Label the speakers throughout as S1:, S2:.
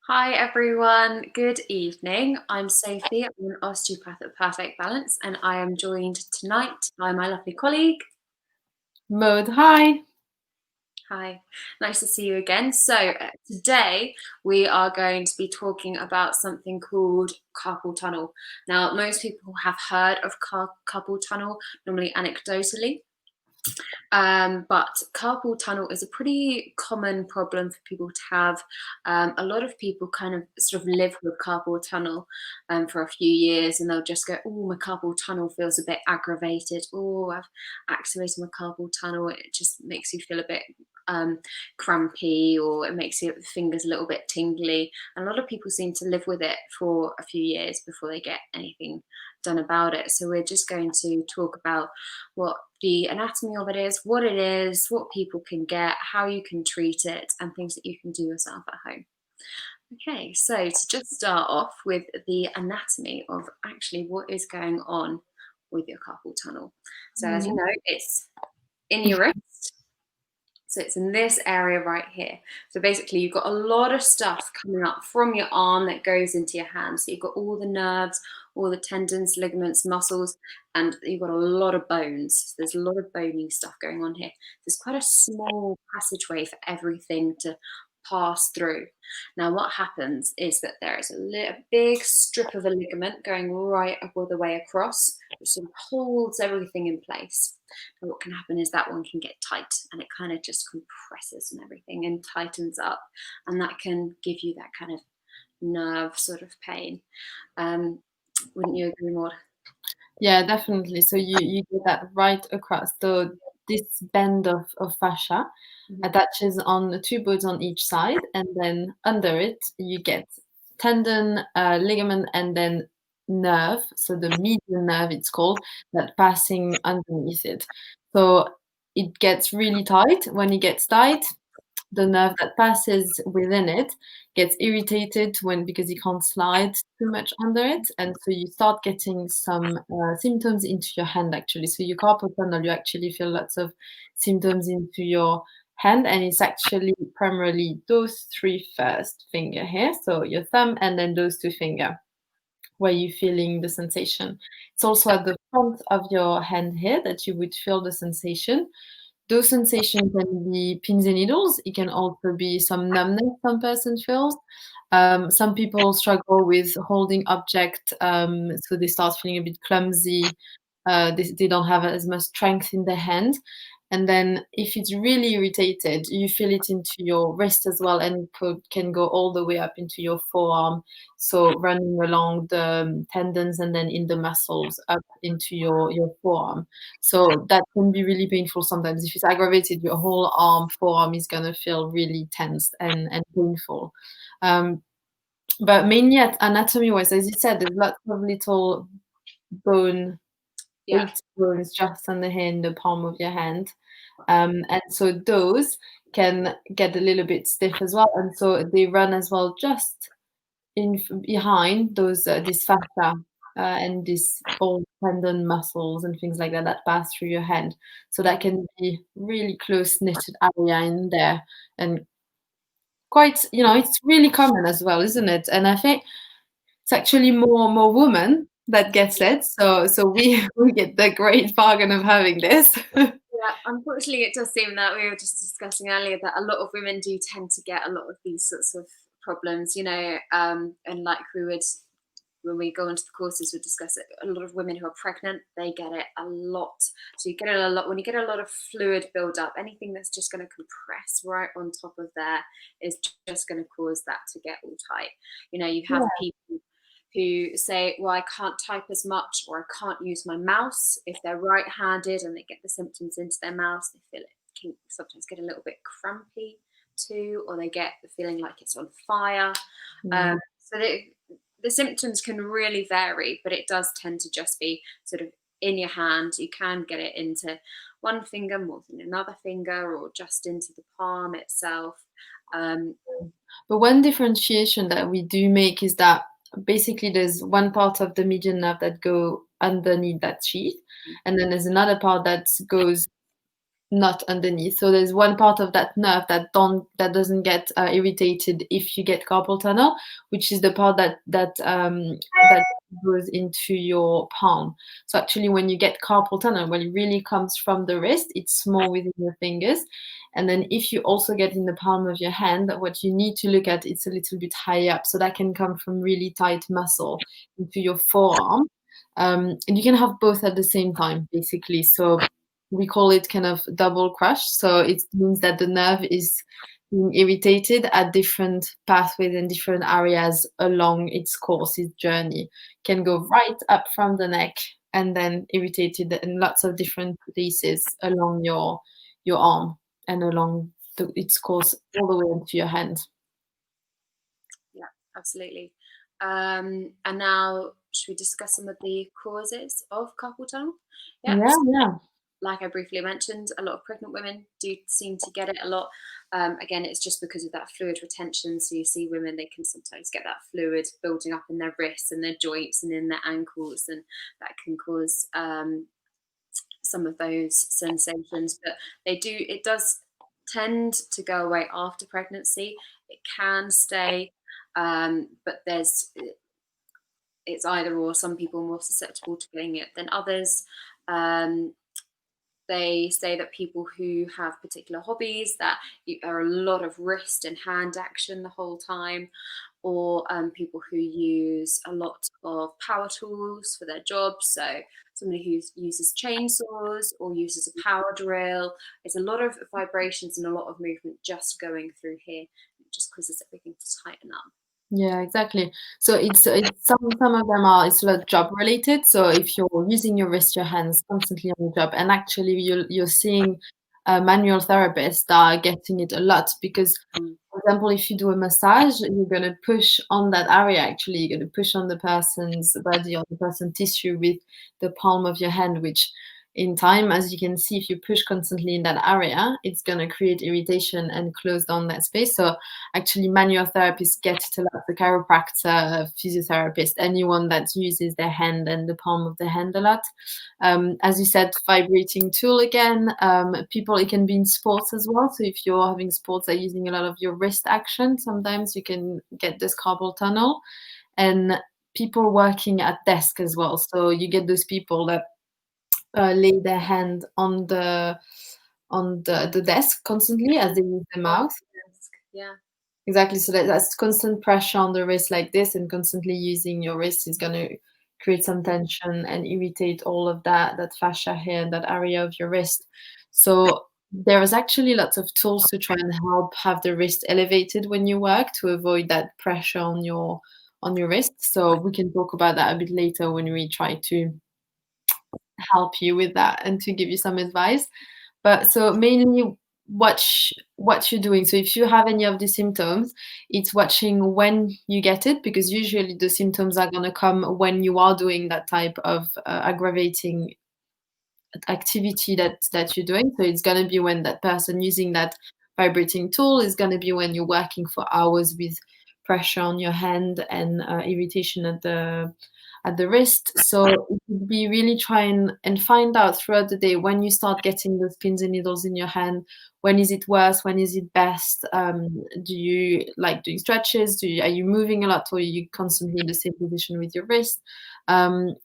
S1: Hi everyone, good evening. I'm Sophie, I'm an osteopath at Perfect Balance, and I am joined tonight by my lovely colleague.
S2: Mode, hi.
S1: Hi, nice to see you again. So, today we are going to be talking about something called carpal tunnel. Now, most people have heard of carpal tunnel, normally anecdotally. But carpal tunnel is a pretty common problem for people to have. A lot of people kind of sort of live with carpal tunnel for a few years, and they'll just go, "Oh, my carpal tunnel feels a bit aggravated. Oh, I've activated my carpal tunnel. It just makes you feel a bit crampy, or it makes your fingers a little bit tingly." And a lot of people seem to live with it for a few years before they get anything done about it. So we're just going to talk about what the anatomy of it is, what people can get, how you can treat it, and things that you can do yourself at home. Okay, so to just start off with the anatomy of actually what is going on with your carpal tunnel. So as you know, it's in your wrist. So it's in this area right here. So basically you've got a lot of stuff coming up from your arm that goes into your hand. So you've got all the nerves, all the tendons, ligaments, muscles, and you've got a lot of bones. So there's a lot of bony stuff going on here. There's quite a small passageway for everything to pass through. Now what happens is that there is a big strip of a ligament going right all the way across, which sort of holds everything in place. And what can happen is that one can get tight, and it kind of just compresses and everything and tightens up, and that can give you that kind of nerve sort of pain. Wouldn't you agree, Maud?
S2: Yeah, definitely. So you get that right across. So this band of fascia
S1: Mhm.
S2: attaches on the two bones on each side, and then under it you get tendon, ligament, and then nerve. So the median nerve, it's called, that passing underneath it. So it gets really tight. When it gets tight, the nerve that passes within it gets irritated because you can't slide too much under it, and so you start getting some symptoms into your hand actually. So your carpal tunnel, you actually feel lots of symptoms into your hand, and it's actually primarily those three first finger here, so your thumb and then those two finger where you're feeling the sensation. It's also at the front of your hand here that you would feel the sensation. Those sensations can be pins and needles. It can also be some numbness some person feels. Some people struggle with holding object, so they start feeling a bit clumsy. They don't have as much strength in their hand. And then if it's really irritated, you feel it into your wrist as well, and can go all the way up into your forearm. So running along the tendons and then in the muscles up into your forearm. So that can be really painful sometimes. If it's aggravated, your whole forearm is gonna feel really tense and painful. Um, but mainly at anatomy-wise, as you said, there's lots of little bone,
S1: Yeah.
S2: 8 bones just on the hand, the palm of your hand. And so those can get a little bit stiff as well. And so they run as well just behind those this fascia and these all tendon muscles and things like that that pass through your hand. So that can be really close knitted area in there, and quite, it's really common as well, isn't it? And I think it's actually more women that gets it. So we we get the great bargain of having this.
S1: Yeah, unfortunately, it does seem that we were just discussing earlier that a lot of women do tend to get a lot of these sorts of problems, and like we would when we go into the courses, we discuss it. A lot of women who are pregnant, they get it a lot. So you get it a lot when you get a lot of fluid buildup. Anything that's just going to compress right on top of there is just going to cause that to get all tight. You have
S2: Yeah.
S1: people who say, "Well, I can't type as much, or I can't use my mouse." If they're right-handed and they get the symptoms into their mouse, they feel it can sometimes get a little bit crampy too, or they get the feeling like it's on fire.
S2: Mm.
S1: So the symptoms can really vary, but it does tend to just be sort of in your hand. You can get it into one finger more than another finger, or just into the palm itself. Um,
S2: But one differentiation that we do make is that basically there's one part of the median nerve that go underneath that sheath, and then there's another part that goes not underneath. So there's one part of that nerve that doesn't get irritated if you get carpal tunnel, which is the part that goes into your palm. So actually, when you get carpal tunnel, well, it really comes from the wrist. It's small within your fingers, and then if you also get in the palm of your hand, what you need to look at, it's a little bit higher up. So that can come from really tight muscle into your forearm. And you can have both at the same time, basically. So we call it kind of double crush. So it means that the nerve is being irritated at different pathways and different areas along its course, its journey. Can go right up from the neck and then irritated in lots of different places along your arm and along its course all the way into your hand.
S1: Yeah, absolutely. And now, should we discuss some of the causes of carpal tunnel? Yeah,
S2: Yeah, yeah.
S1: like I briefly mentioned, a lot of pregnant women do seem to get it a lot. Again, it's just because of that fluid retention. So you see women, they can sometimes get that fluid building up in their wrists and their joints and in their ankles, and that can cause some of those sensations. But it does tend to go away after pregnancy. It can stay, but it's either or. Some people are more susceptible to getting it than others. Um, they say that people who have particular hobbies that are a lot of wrist and hand action the whole time, or people who use a lot of power tools for their jobs. So somebody who uses chainsaws or uses a power drill. It's a lot of vibrations and a lot of movement just going through here. It just causes everything to tighten up.
S2: Yeah, exactly. So it's some of them are it's a lot job related. So if you're using your wrist, your hands constantly on the job, and actually you're seeing manual therapists that are getting it a lot because,
S1: Mm.
S2: for example, if you do a massage, you're gonna push on that area. Actually, you're gonna push on the person's body or the person's tissue with the palm of your hand, which in time, as you can see, if you push constantly in that area, it's gonna create irritation and close down that space. So actually, manual therapists get it a lot. The chiropractor, physiotherapist, anyone that uses their hand and the palm of the hand a lot. As you said, vibrating tool again. People, it can be in sports as well. So if you're having sports that are using a lot of your wrist action, sometimes you can get this carpal tunnel. And people working at desk as well. So you get those people that lay their hand on the desk constantly as they use their
S1: Oh,
S2: mouth.
S1: yes. Yeah.
S2: Exactly. So that's constant pressure on the wrist like this, and constantly using your wrist is gonna create some tension and irritate all of that fascia here in that area of your wrist. So there is actually lots of tools to try and help have the wrist elevated when you work to avoid that pressure on your wrist. So we can talk about that a bit later when we try to help you with that and to give you some advice. But so mainly what you're doing. So if you have any of the symptoms, it's watching when you get it because usually the symptoms are gonna come when you are doing that type of aggravating activity that you're doing. So it's gonna be when that person using that vibrating tool is gonna be when you're working for hours with pressure on your hand and irritation at the wrist. So it would be really trying and find out throughout the day when you start getting those pins and needles in your hand. When is it worse? When is it best? Do you like doing stretches? Are you moving a lot, or are you constantly in the same position with your wrist?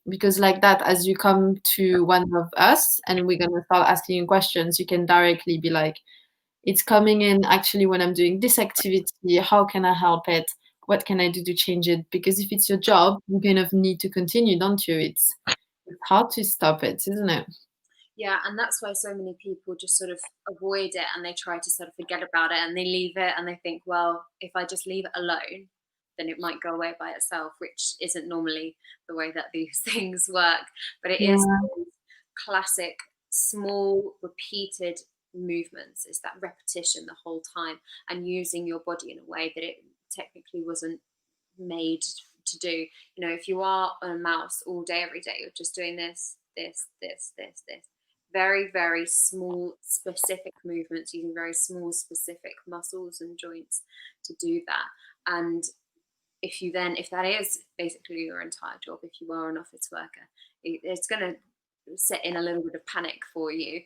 S2: Because like that, as you come to one of us and we're gonna start asking you questions, you can directly be like, it's coming in actually when I'm doing this activity. How can I help it? What can I do to change it? Because if it's your job, you kind of need to continue, don't you? It's hard to stop it, isn't it?
S1: Yeah, and that's why so many people just sort of avoid it and they try to sort of forget about it and they leave it and they think, well, if I just leave it alone, then it might go away by itself, which isn't normally the way that these things work. But it is
S2: Yeah.
S1: those classic, small, repeated movements. It's that repetition the whole time and using your body in a way that it technically wasn't made to do. You know, if you are on a mouse all day, every day, you're just doing this, very, very small, specific movements using very small, specific muscles and joints to do that. And if that is basically your entire job, if you are an office worker, it's going to set in a little bit of panic for you.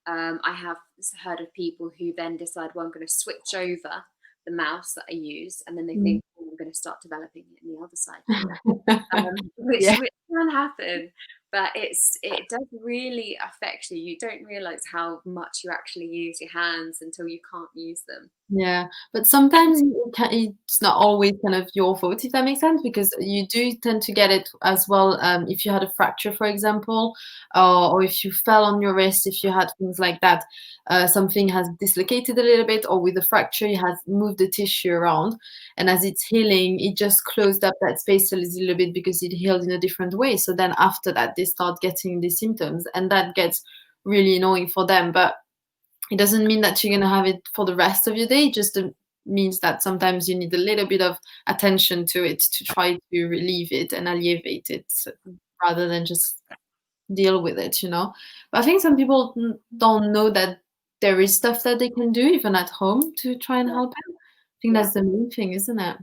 S1: I have heard of people who then decide, well, I'm going to switch over the mouse that I use, and then they
S2: Mm.
S1: think, oh, I'm going to start developing it in the other side now, which
S2: Yeah,
S1: which can happen, but it does really affect you. You don't realize how much you actually use your hands until you can't use them.
S2: yeah, but sometimes it's not always kind of your fault, if that makes sense, because you do tend to get it as well, if you had a fracture, for example, or if you fell on your wrist, if you had things like that, something has dislocated a little bit, or with the fracture, it has moved the tissue around, and as it's healing, it just closed up that space a little bit because it healed in a different way. So then after that, they start getting the symptoms, and that gets really annoying for them. But it doesn't mean that you're gonna have it for the rest of your day. It just means that sometimes you need a little bit of attention to it to try to relieve it and alleviate it, rather than just deal with it, you know? But I think some people don't know that there is stuff that they can do even at home to try and
S1: Yeah,
S2: help it. I think
S1: yeah.
S2: that's the main thing, isn't it?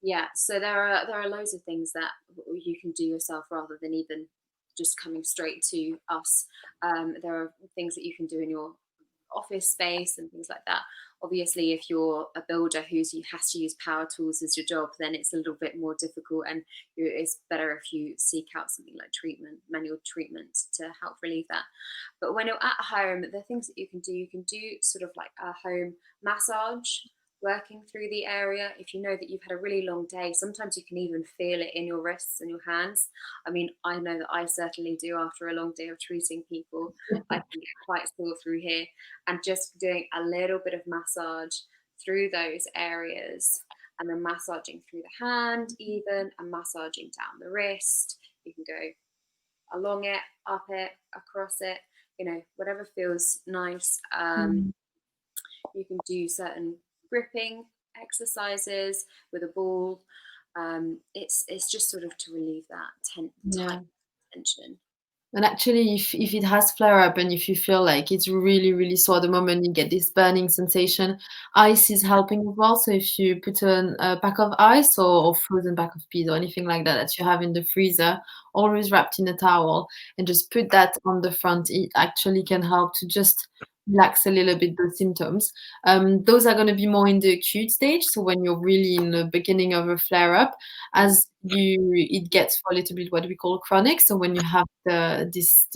S1: Yeah, so there are loads of things that you can do yourself rather than even just coming straight to us. There are things that you can do in your office space and things like that. Obviously, if you're a builder has to use power tools as your job, then it's a little bit more difficult, and it's better if you seek out something like manual treatment to help relieve that. But when you're at home, the things that you can do sort of like a home massage, working through the area. If you know that you've had a really long day, sometimes you can even feel it in your wrists and your hands. I mean, I know that I certainly do after a long day of treating people. I can get quite sore through here, and just doing a little bit of massage through those areas, and then massaging through the hand, even, and massaging down the wrist. You can go along it, up it, across it, whatever feels nice.
S2: Mm,
S1: You can do certain gripping exercises with a ball. It's just sort of to relieve that tight
S2: yeah.
S1: tension.
S2: And actually, if it has flare up and if you feel like it's really, really sore at the moment, you get this burning sensation, ice is helping as well. So if you put a pack of ice or frozen pack of peas or anything like that that you have in the freezer, always wrapped in a towel, and just put that on the front, it actually can help to just relax a little bit the symptoms. Those are going to be more in the acute stage. So when you're really in the beginning of a flare up, as it gets for a little bit what we call chronic. So when you have this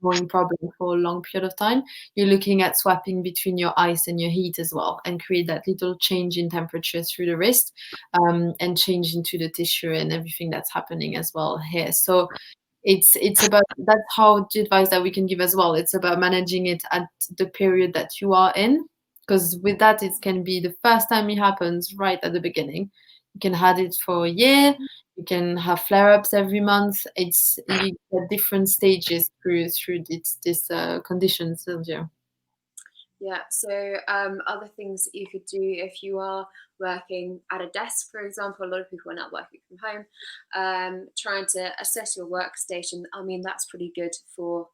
S2: growing problem for a long period of time, you're looking at swapping between your ice and your heat as well, and create that little change in temperature through the wrist, and change into the tissue and everything that's happening as well here. So it's about, that's how the advice that we can give as well. It's about managing it at the period that you are in, because with that it can be the first time it happens right at the beginning. You can have it for a year. You can have flare-ups every month. It's, you get different stages through this condition, Sylvia.
S1: Yeah. So other things that you could do if you are working at a desk, for example, a lot of people are not working from home, trying to assess your workstation. I mean, that's pretty good for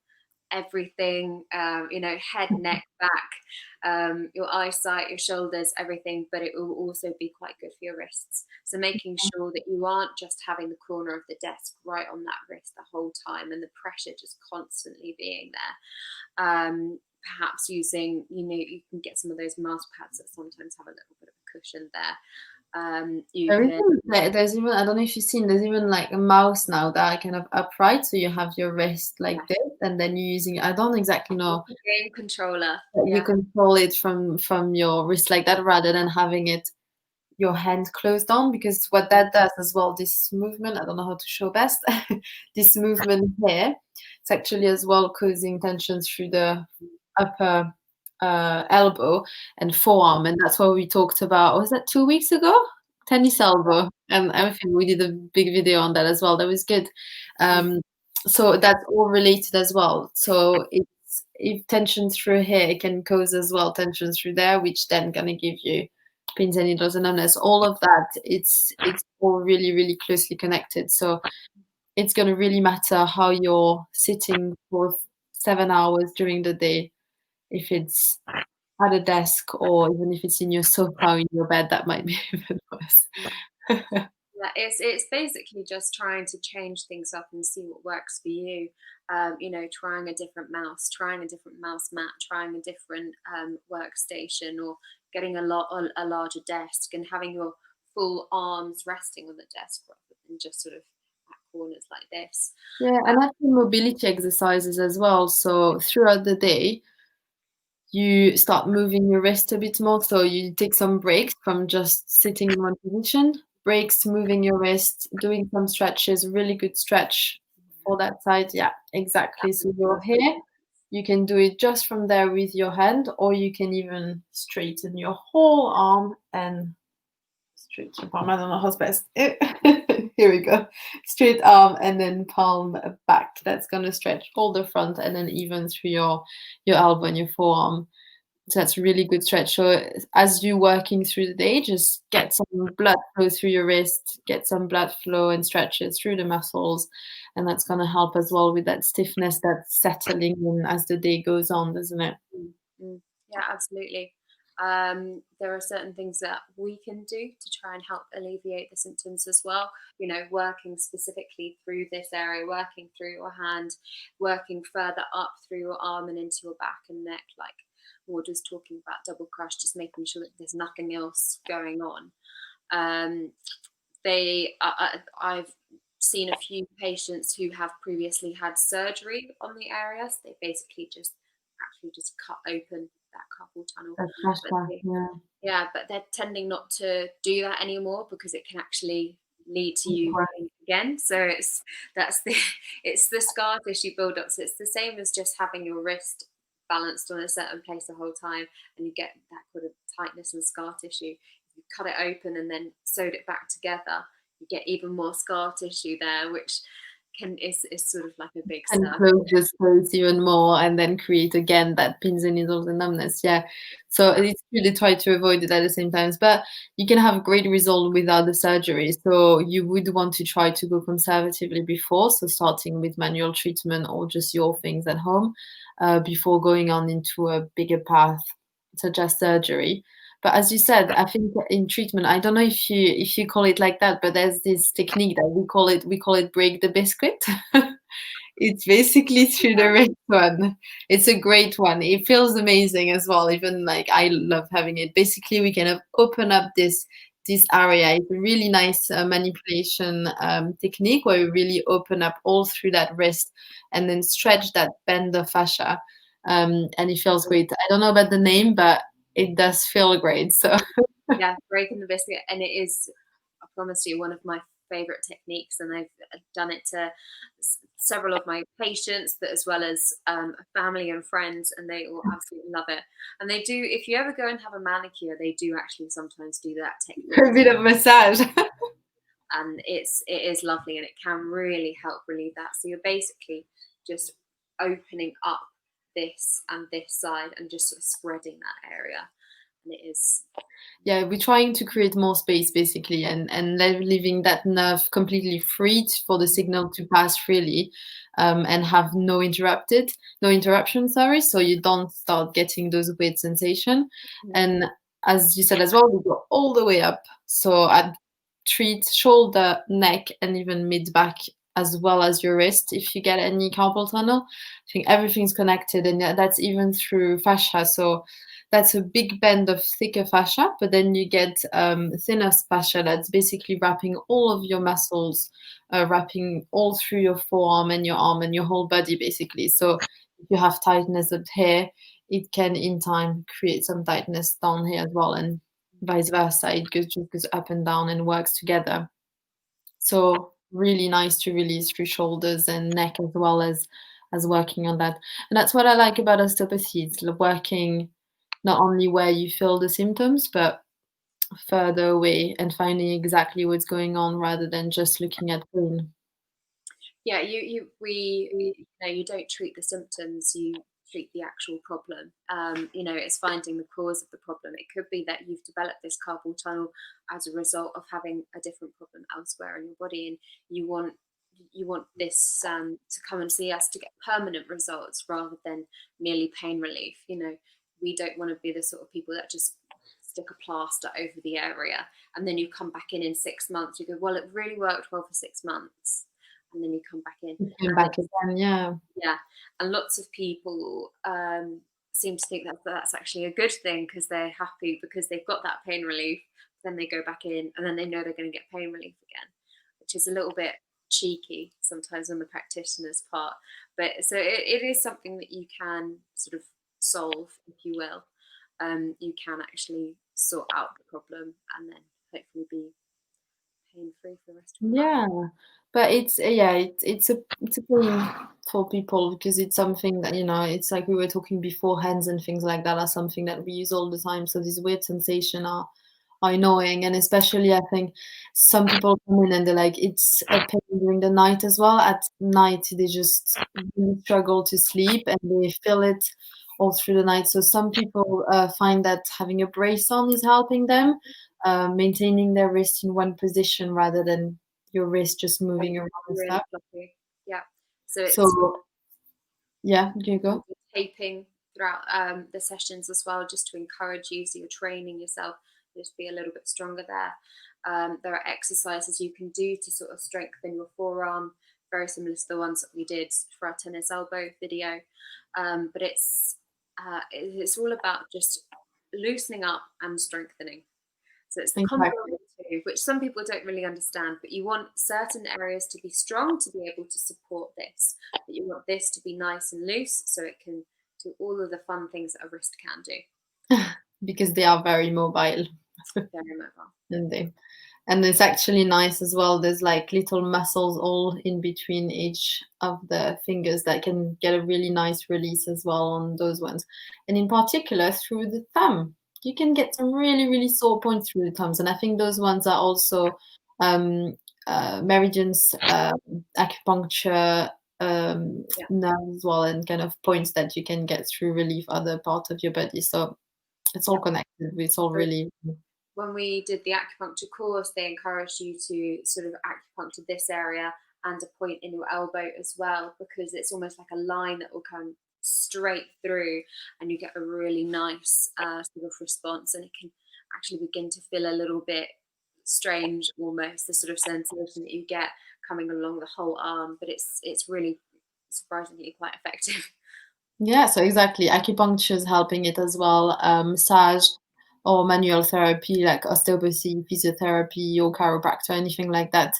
S1: everything, head, neck, back, your eyesight, your shoulders, everything, but it will also be quite good for your wrists. So making sure that you aren't just having the corner of the desk right on that wrist the whole time and the pressure just constantly being there. Perhaps using, you can get some of those mouse pads that sometimes have a little bit of a cushion there. You
S2: There is
S1: can,
S2: there's even, I don't know if you've seen, there's even like a mouse now that are kind of upright, so you have your wrist like this, and then you're using, I don't exactly know,
S1: game controller.
S2: but you
S1: Yeah.
S2: control it from your wrist like that rather than having it your hand closed on, because what that does as well, this movement, I don't know how to show best, this movement here, it's actually as well causing tension through the upper elbow and forearm, and that's what we talked about. Was that 2 weeks ago? Tennis elbow, and I think we did a big video on that as well. That was good. Um, so that's all related as well. So it's, if tension through here, it can cause as well tension through there, which then gonna give you pins and needles and numbness. All of that, it's all really, really closely connected. So it's gonna really matter how you're sitting for 7 hours during the day, if it's at a desk or even if it's in your sofa or in your bed, that might be even worse.
S1: Yeah, it's basically just trying to change things up and see what works for you. Trying a different mouse, trying a different mouse mat, trying a different workstation, or getting a larger desk and having your full arms resting on the desk rather than just sort of at corners like this.
S2: Yeah,
S1: Uh,
S2: and actually mobility exercises as well. So throughout the day, you start moving your wrist a bit more. So you take some breaks from just sitting in one position, breaks, moving your wrist, doing some stretches, really good stretch for that side. Yeah,
S1: that
S2: exactly. So
S1: makes
S2: you're
S1: perfect
S2: here, you can do it just from there with your hand, or you can even straighten your whole arm and straight your palm. I don't know how's best. Here we go. Straight arm and then palm back. That's gonna stretch all the front and then even through your elbow and your forearm. So that's a really good stretch. So as you're working through the day, just get some blood flow through your wrist, get some blood flow and stretches through the muscles. And that's gonna help as well with that stiffness that's settling in as the day goes on, doesn't it?
S1: Mm, mm. Yeah, absolutely. There are certain things that we can do to try and help alleviate the symptoms as well. Working specifically through this area, working through your hand, working further up through your arm and into your back and neck, like we are just talking about double crush, just making sure that there's nothing else going on. Um, I've seen a few patients who have previously had surgery on the areas. They basically just actually just cut open that carpal tunnel.
S2: That's
S1: But
S2: fascia,
S1: they,
S2: yeah.
S1: yeah, but they're tending not to do that anymore because it can actually lead to you having it again. So that's the it's the scar tissue buildup. So it's the same as just having your wrist balanced on a certain place the whole time, and you get that kind of tightness and scar tissue. If you cut it open and then sewed it back together, you get even more scar tissue there, which is sort of like a big
S2: And
S1: circle.
S2: close the space even more and then create again that pins and needles and numbness. Yeah. So it's really try to avoid it at the same times. But you can have a great result without the surgery. So you would want to try to go conservatively before. So starting with manual treatment or just your things at home before going on into a bigger path such as surgery. But as you said, I think in treatment, I don't know if you call it like that, but there's this technique that we call it break the biscuit. It's basically through the red one. It's a great one. It feels amazing as well. Even like I love having it. Basically, we kind of open up this area. It's a really nice manipulation technique where we really open up all through that wrist and then stretch that band of fascia. And it feels great. I don't know about the name, but it does feel great. So
S1: Yeah, breaking the biscuit, and it is, I promise you, one of my favorite techniques, and I've done it to several of my patients, but as well as family and friends, and they all absolutely love it. And they do. If you ever go and have a manicure, they do actually sometimes do that technique,
S2: a bit of massage.
S1: and it is lovely, and it can really help relieve that. So you're basically just opening up this and this side, and just sort of spreading that area, and it is.
S2: Yeah, we're trying to create more space basically and leaving that nerve completely free for the signal to pass freely and have no interruption, sorry, so you don't start getting those weird sensation. And as you said as well, we go all the way up. So I'd treat shoulder, neck, and even mid back as well as your wrist if you get any carpal tunnel. I think everything's connected and that's even through fascia. So that's a big band of thicker fascia, but then you get thinner fascia that's basically wrapping all of your muscles, wrapping all through your forearm and your arm and your whole body, basically. So if you have tightness up here, it can in time create some tightness down here as well, and vice versa. It just goes up and down and works together. So really nice to release through shoulders and neck as working on that. And that's what I like about osteopathy. It's working not only where you feel the symptoms, but further away and finding exactly what's going on rather than just looking at pain.
S1: Yeah, you don't treat the symptoms, you treat the actual problem. It's finding the cause of the problem. It could be that you've developed this carpal tunnel as a result of having a different problem elsewhere in your body, and you want this to come and see us to get permanent results rather than merely pain relief. We don't want to be the sort of people that just stick a plaster over the area, and then you come back in 6 months. You go, well, it really worked well for 6 months, and then you come back in,
S2: It came
S1: and
S2: back again, yeah.
S1: yeah, and lots of people seem to think that that's actually a good thing because they're happy because they've got that pain relief. Then they go back in, and then they know they're going to get pain relief again, which is a little bit cheeky sometimes on the practitioner's part. But so it is something that you can sort of solve, if you will. You can actually sort out the problem and then hopefully be pain free for the rest of your life.
S2: Yeah, but it's yeah, it's a pain for people because it's something that, it's like we were talking before, hands and things like that are something that we use all the time. So these weird sensation are annoying, and especially I think some people come in and they're like it's a pain during the night as well. At night they just really struggle to sleep and they feel it all through the night. So some people find that having a brace on is helping them, maintaining their wrist in one position rather than your wrist just moving around and
S1: Really
S2: stuff.
S1: fluffy. Yeah. So it's
S2: So yeah, you
S1: we
S2: go.
S1: do taping throughout the sessions as well, just to encourage you. So you're training yourself just be a little bit stronger there. There are exercises you can do to sort of strengthen your forearm, very similar to the ones that we did for our tennis elbow video. But it's all about just loosening up and strengthening. So it's the combo of
S2: Exactly.
S1: the two, which some people don't really understand. But you want certain areas to be strong to be able to support this. But you want this to be nice and loose so it can do all of the fun things that a wrist can do.
S2: Because they are very mobile,
S1: Very mobile.
S2: and it's actually nice as well. There's like little muscles all in between each of the fingers that can get a really nice release as well on those ones. And in particular, through the thumb, you can get some really, really sore points through the thumbs. And I think those ones are also um, meridians, acupuncture,
S1: Yeah.
S2: nerves as well, and kind of points that you can get through relief other parts of your body. So it's all
S1: Yeah.
S2: connected. It's all really.
S1: When we did the acupuncture course, they encouraged you to sort of acupuncture this area and a point in your elbow as well, because it's almost like a line that will come straight through and you get a really nice sort of response, and it can actually begin to feel a little bit strange, almost the sort of sensation that you get coming along the whole arm, but it's really surprisingly quite effective.
S2: Yeah, so exactly. Acupuncture is helping it as well. Massage or manual therapy like osteopathy, physiotherapy, or chiropractor, anything like that.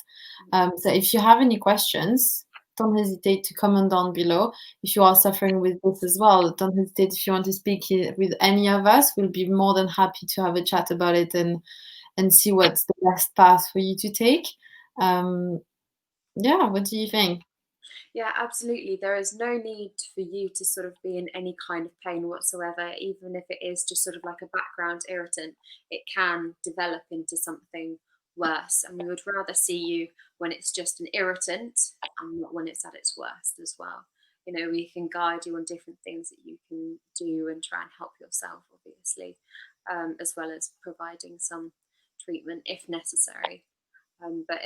S2: So if you have any questions, don't hesitate to comment down below. If you are suffering with this as well, don't hesitate if you want to speak with any of us. We'll be more than happy to have a chat about it and see what's the best path for you to take. Um, yeah, what do you think?
S1: Yeah, absolutely. There is no need for you to sort of be in any kind of pain whatsoever, even if it is just sort of like a background irritant. It can develop into something worse, and we would rather see you when it's just an irritant and not when it's at its worst as well. We can guide you on different things that you can do and try and help yourself, obviously, as well as providing some treatment if necessary. But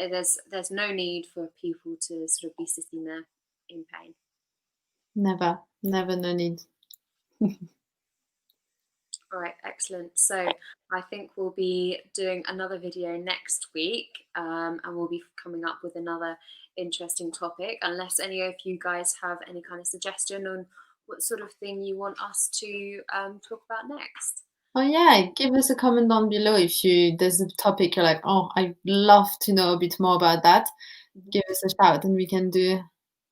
S1: there's no need for people to sort of be sitting there in pain.
S2: Never, never, no need.
S1: All right, excellent. So I think we'll be doing another video next week, and we'll be coming up with another interesting topic, unless any of you guys have any kind of suggestion on what sort of thing you want us to talk about next.
S2: Oh yeah, give us a comment down below if there's a topic you're like, oh, I'd love to know a bit more about that.
S1: Mhm.
S2: Give us a shout and we can do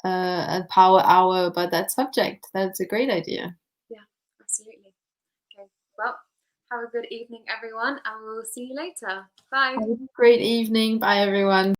S2: a power hour about that subject. That's a great idea.
S1: Yeah, absolutely. Okay, well, have a good evening, everyone, and we'll see you later. Bye.
S2: Have a great evening. Bye everyone.